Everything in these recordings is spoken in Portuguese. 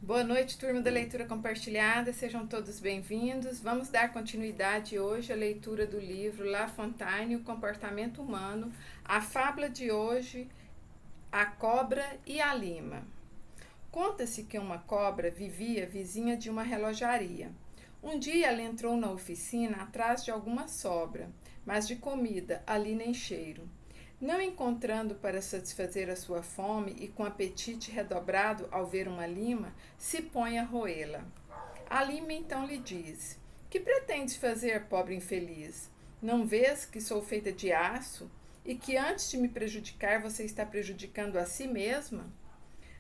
Boa noite, turma da leitura compartilhada, sejam todos bem-vindos. Vamos dar continuidade hoje à leitura do livro La Fontaine, o comportamento humano. A fábula de hoje, a cobra e a lima. Conta-se que uma cobra vivia vizinha de uma relojaria. Um dia ela entrou na oficina atrás de alguma sobra, mas de comida ali nem cheiro. Não encontrando para satisfazer a sua fome e com apetite redobrado ao ver uma lima, se põe a roê-la. A lima então lhe diz: Que pretendes fazer, pobre infeliz? Não vês que sou feita de aço e que antes de me prejudicar você está prejudicando a si mesma?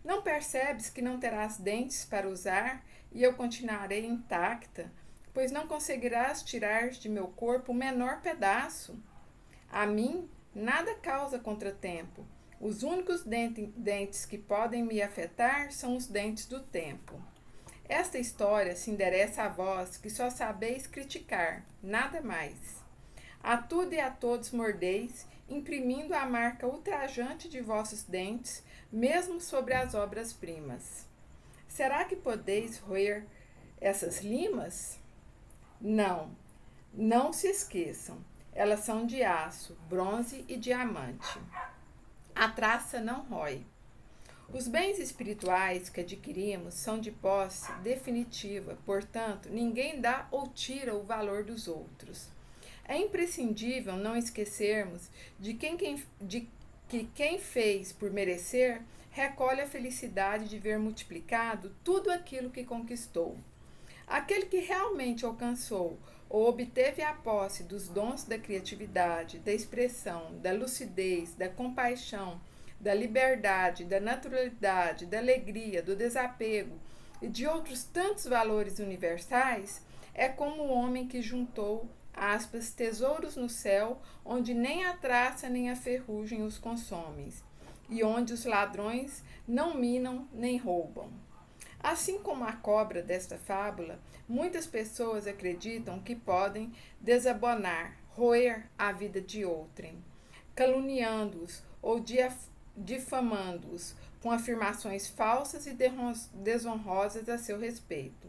Não percebes que não terás dentes para usar e eu continuarei intacta, pois não conseguirás tirar de meu corpo o menor pedaço? A mim, nada causa contratempo. Os únicos dentes que podem me afetar são os dentes do tempo. Esta história se endereça a vós que só sabeis criticar, nada mais. A tudo e a todos mordeis, imprimindo a marca ultrajante de vossos dentes, mesmo sobre as obras-primas. Será que podeis roer essas limas? Não, não se esqueçam. Elas são de aço, bronze e diamante. A traça não rói. Os bens espirituais que adquirimos são de posse definitiva, portanto, ninguém dá ou tira o valor dos outros. É imprescindível não esquecermos de que quem fez por merecer recolhe a felicidade de ver multiplicado tudo aquilo que conquistou. Aquele que realmente alcançou ou obteve a posse dos dons da criatividade, da expressão, da lucidez, da compaixão, da liberdade, da naturalidade, da alegria, do desapego e de outros tantos valores universais, é como o homem que juntou, aspas, tesouros no céu, onde nem a traça nem a ferrugem os consomem, e onde os ladrões não minam nem roubam. Assim como a cobra desta fábula, muitas pessoas acreditam que podem desabonar, roer a vida de outrem, caluniando-os ou difamando-os com afirmações falsas e desonrosas a seu respeito.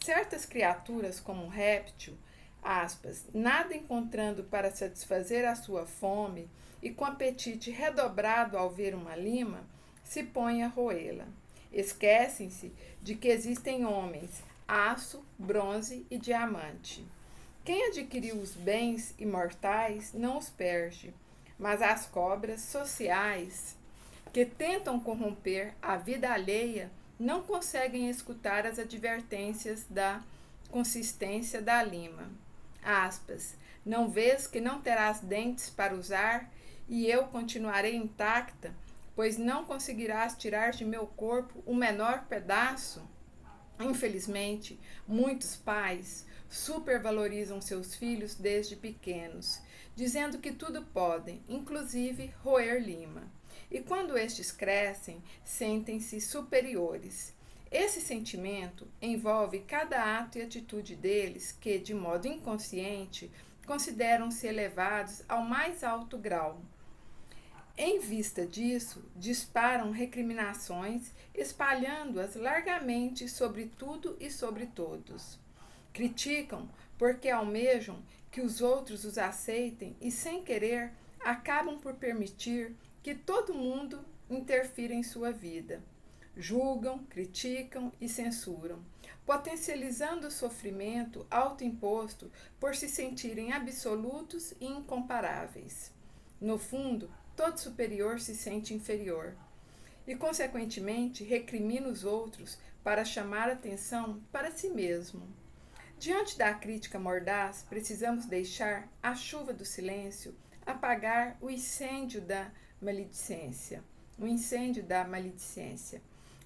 Certas criaturas, como um réptil, aspas, nada encontrando para satisfazer a sua fome e com apetite redobrado ao ver uma lima, se põem a roê-la. Esquecem-se de que existem homens, aço, bronze e diamante. Quem adquiriu os bens imortais não os perde, mas as cobras sociais que tentam corromper a vida alheia não conseguem escutar as advertências da consistência da lima. Aspas, não vês que não terás dentes para usar e eu continuarei intacta, pois não conseguirás tirar de meu corpo o menor pedaço? Infelizmente, muitos pais supervalorizam seus filhos desde pequenos, dizendo que tudo podem, inclusive roer lima. E quando estes crescem, sentem-se superiores. Esse sentimento envolve cada ato e atitude deles que, de modo inconsciente, consideram-se elevados ao mais alto grau. Em vista disso, disparam recriminações, espalhando-as largamente sobre tudo e sobre todos. Criticam porque almejam que os outros os aceitem e, sem querer, acabam por permitir que todo mundo interfira em sua vida. Julgam, criticam e censuram, potencializando o sofrimento autoimposto por se sentirem absolutos e incomparáveis. No fundo, todo superior se sente inferior e, consequentemente, recrimina os outros para chamar atenção para si mesmo. Diante da crítica mordaz, precisamos deixar a chuva do silêncio apagar o incêndio da maledicência,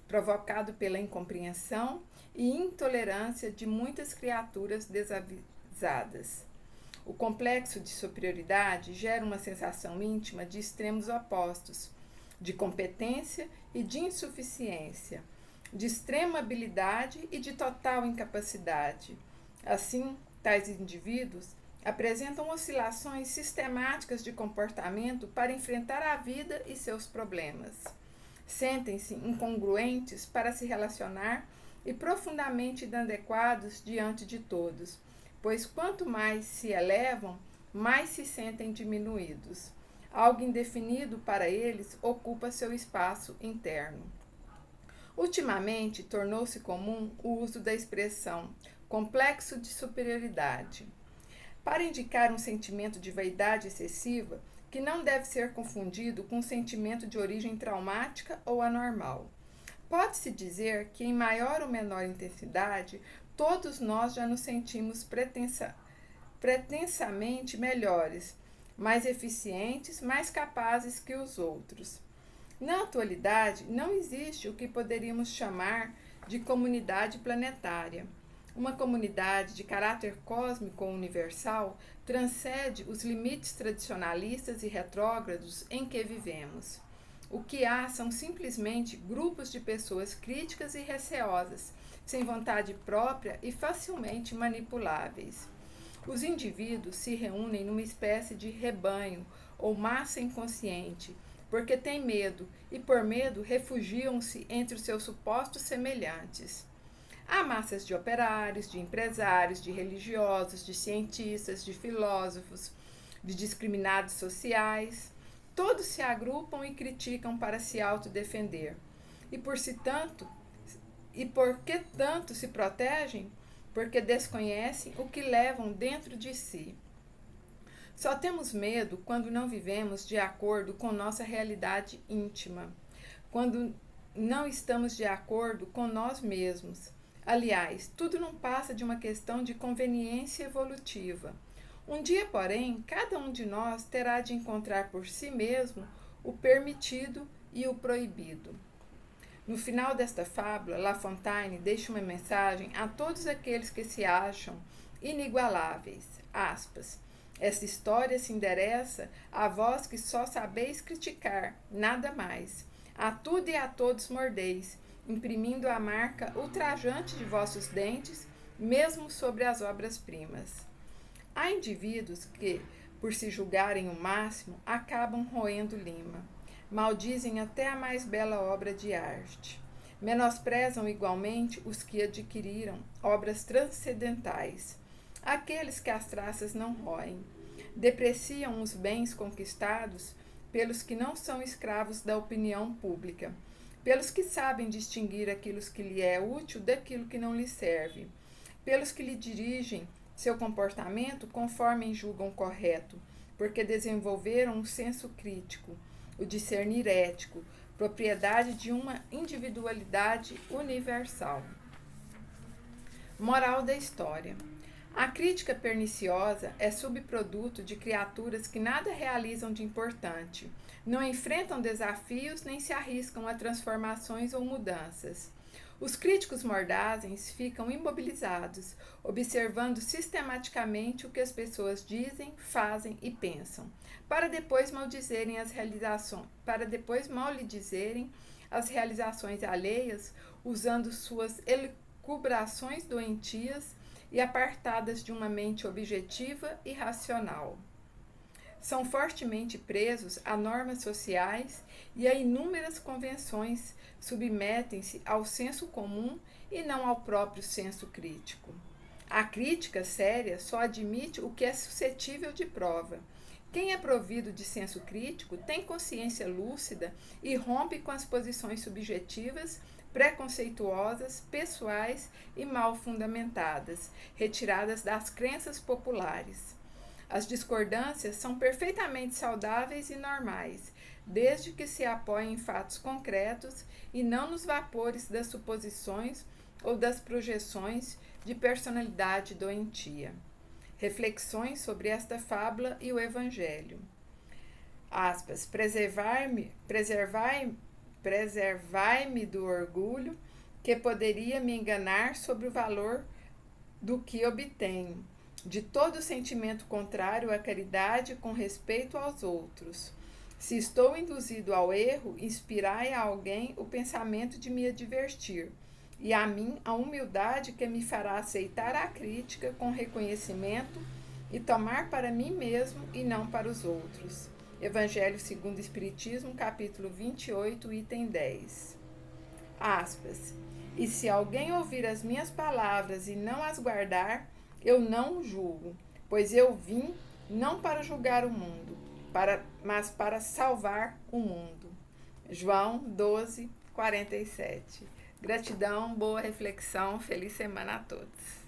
provocado pela incompreensão e intolerância de muitas criaturas desavisadas. O complexo de superioridade gera uma sensação íntima de extremos opostos, de competência e de insuficiência, de extrema habilidade e de total incapacidade. Assim, tais indivíduos apresentam oscilações sistemáticas de comportamento para enfrentar a vida e seus problemas. Sentem-se incongruentes para se relacionar e profundamente inadequados diante de todos, pois quanto mais se elevam, mais se sentem diminuídos. Algo indefinido para eles ocupa seu espaço interno. Ultimamente, tornou-se comum o uso da expressão complexo de superioridade para indicar um sentimento de vaidade excessiva que não deve ser confundido com um sentimento de origem traumática ou anormal. Pode-se dizer que, em maior ou menor intensidade, todos nós já nos sentimos pretensamente melhores, mais eficientes, mais capazes que os outros. Na atualidade, não existe o que poderíamos chamar de comunidade planetária. Uma comunidade de caráter cósmico ou universal transcende os limites tradicionalistas e retrógrados em que vivemos. O que há são simplesmente grupos de pessoas críticas e receosas, sem vontade própria e facilmente manipuláveis. Os indivíduos se reúnem numa espécie de rebanho ou massa inconsciente, porque têm medo e, por medo, refugiam-se entre os seus supostos semelhantes. Há massas de operários, de empresários, de religiosos, de cientistas, de filósofos, de discriminados sociais. Todos se agrupam e criticam para se autodefender. E por que tanto se protegem? Porque desconhecem o que levam dentro de si. Só temos medo quando não vivemos de acordo com nossa realidade íntima, quando não estamos de acordo com nós mesmos. Aliás, tudo não passa de uma questão de conveniência evolutiva. Um dia, porém, cada um de nós terá de encontrar por si mesmo o permitido e o proibido. No final desta fábula, La Fontaine deixa uma mensagem a todos aqueles que se acham inigualáveis. Aspas. Esta história se endereça a vós que só sabeis criticar, nada mais. A tudo e a todos mordeis, imprimindo a marca ultrajante de vossos dentes, mesmo sobre as obras-primas. Há indivíduos que, por se julgarem o máximo, acabam roendo lima. Maldizem até a mais bela obra de arte. Menosprezam igualmente os que adquiriram obras transcendentais, aqueles que as traças não roem. Depreciam os bens conquistados pelos que não são escravos da opinião pública, pelos que sabem distinguir aquilo que lhe é útil daquilo que não lhe serve, pelos que lhe dirigem seu comportamento conforme julgam correto, porque desenvolveram um senso crítico, o discernir ético, propriedade de uma individualidade universal. Moral da história. A crítica perniciosa é subproduto de criaturas que nada realizam de importante, não enfrentam desafios nem se arriscam a transformações ou mudanças. Os críticos mordazes ficam imobilizados, observando sistematicamente o que as pessoas dizem, fazem e pensam, para depois maldizerem as realizações alheias, usando suas elucubrações doentias e apartadas de uma mente objetiva e racional. São fortemente presos a normas sociais e a inúmeras convenções, submetem-se ao senso comum e não ao próprio senso crítico. A crítica séria só admite o que é suscetível de prova. Quem é provido de senso crítico tem consciência lúcida e rompe com as posições subjetivas, preconceituosas, pessoais e mal fundamentadas, retiradas das crenças populares. As discordâncias são perfeitamente saudáveis e normais, desde que se apoiem em fatos concretos e não nos vapores das suposições ou das projeções de personalidade doentia. Reflexões sobre esta fábula e o Evangelho. Aspas, preservai-me do orgulho que poderia me enganar sobre o valor do que obtenho, de todo sentimento contrário à caridade com respeito aos outros. Se estou induzido ao erro, inspirai a alguém o pensamento de me advertir, e a mim a humildade que me fará aceitar a crítica com reconhecimento e tomar para mim mesmo e não para os outros. Evangelho segundo o Espiritismo, capítulo 28, item 10. Aspas. E se alguém ouvir as minhas palavras e não as guardar, eu não o julgo, pois eu vim não para julgar o mundo, mas para salvar o mundo. João 12, 47. Gratidão, boa reflexão, feliz semana a todos.